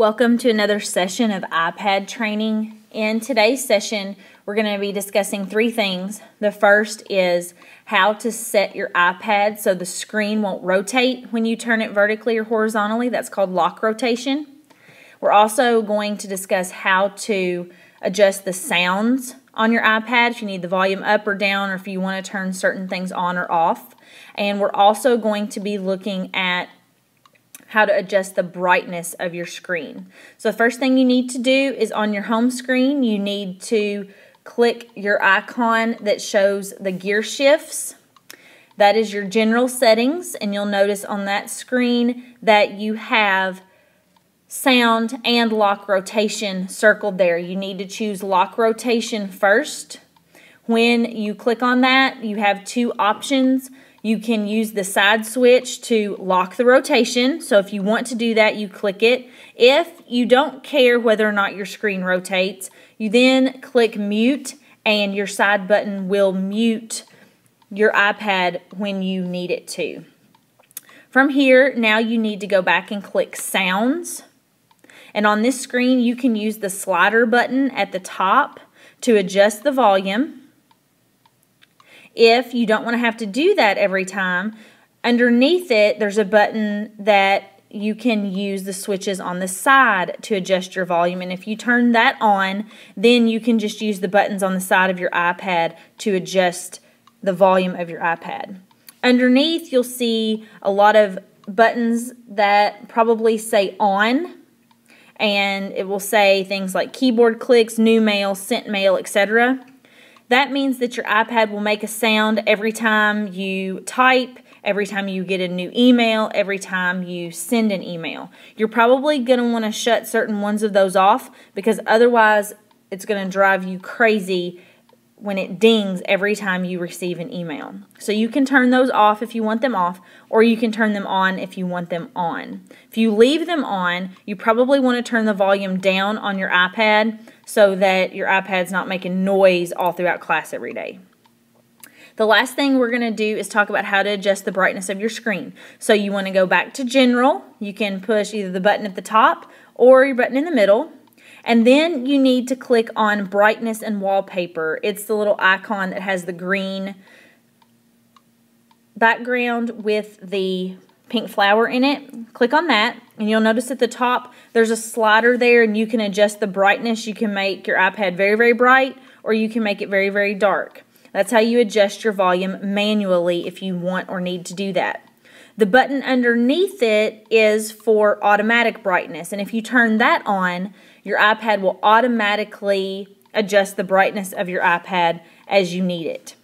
Welcome to another session of iPad training. In today's session, we're going to be discussing three things. The first is how to set your iPad so the screen won't rotate when you turn it vertically or horizontally. That's called lock rotation. We're also going to discuss how to adjust the sounds on your iPad, if you need the volume up or down, or if you want to turn certain things on or off. And we're also going to be looking at how to adjust the brightness of your screen. So the first thing you need to do is on your home screen, you need to click your icon that shows the gear shifts. That is your general settings, and you'll notice on that screen that you have sound and lock rotation circled there. You need to choose lock rotation first. When you click on that, you have two options. You can use the side switch to lock the rotation. So if you want to do that, you click it. If you don't care whether or not your screen rotates, you then click mute, and your side button will mute your iPad when you need it to. From here, now you need to go back and click sounds. And on this screen, you can use the slider button at the top to adjust the volume. If you don't want to have to do that every time, underneath it there's a button that you can use the switches on the side to adjust your volume, and if you turn that on, then you can just use the buttons on the side of your iPad to adjust the volume of your iPad. Underneath you'll see a lot of buttons that probably say on, and it will say things like keyboard clicks, new mail, sent mail, etc. That means that your iPad will make a sound every time you type, every time you get a new email, every time you send an email. You're probably going to want to shut certain ones of those off, because otherwise it's going to drive you crazy when it dings every time you receive an email. So you can turn those off if you want them off, or you can turn them on if you want them on. If you leave them on, you probably want to turn the volume down on your iPad so that your iPad's not making noise all throughout class every day. The last thing we're going to do is talk about how to adjust the brightness of your screen. So you want to go back to General. You can push either the button at the top or your button in the middle. And then you need to click on Brightness and Wallpaper. It's the little icon that has the green background with the pink flower in it. Click on that, and you'll notice at the top there's a slider there, and you can adjust the brightness. You can make your iPad very, very bright, or you can make it very, very dark. That's how you adjust your volume manually if you want or need to do that. The button underneath it is for automatic brightness, and if you turn that on, your iPad will automatically adjust the brightness of your iPad as you need it.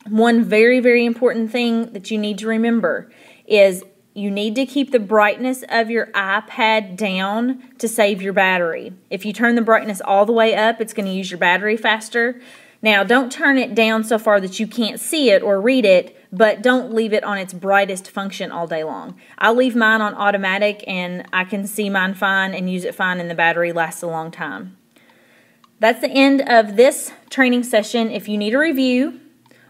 One very, very important thing that you need to remember is you need to keep the brightness of your iPad down to save your battery. If you turn the brightness all the way up, it's going to use your battery faster. Now, don't turn it down so far that you can't see it or read it, but don't leave it on its brightest function all day long. I leave mine on automatic, and I can see mine fine and use it fine, and the battery lasts a long time. That's the end of this training session. If you need a review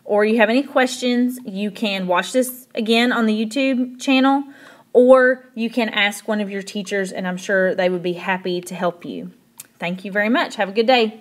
or you have any questions, you can watch this again on the YouTube channel, or you can ask one of your teachers, and I'm sure they would be happy to help you. Thank you very much. Have a good day.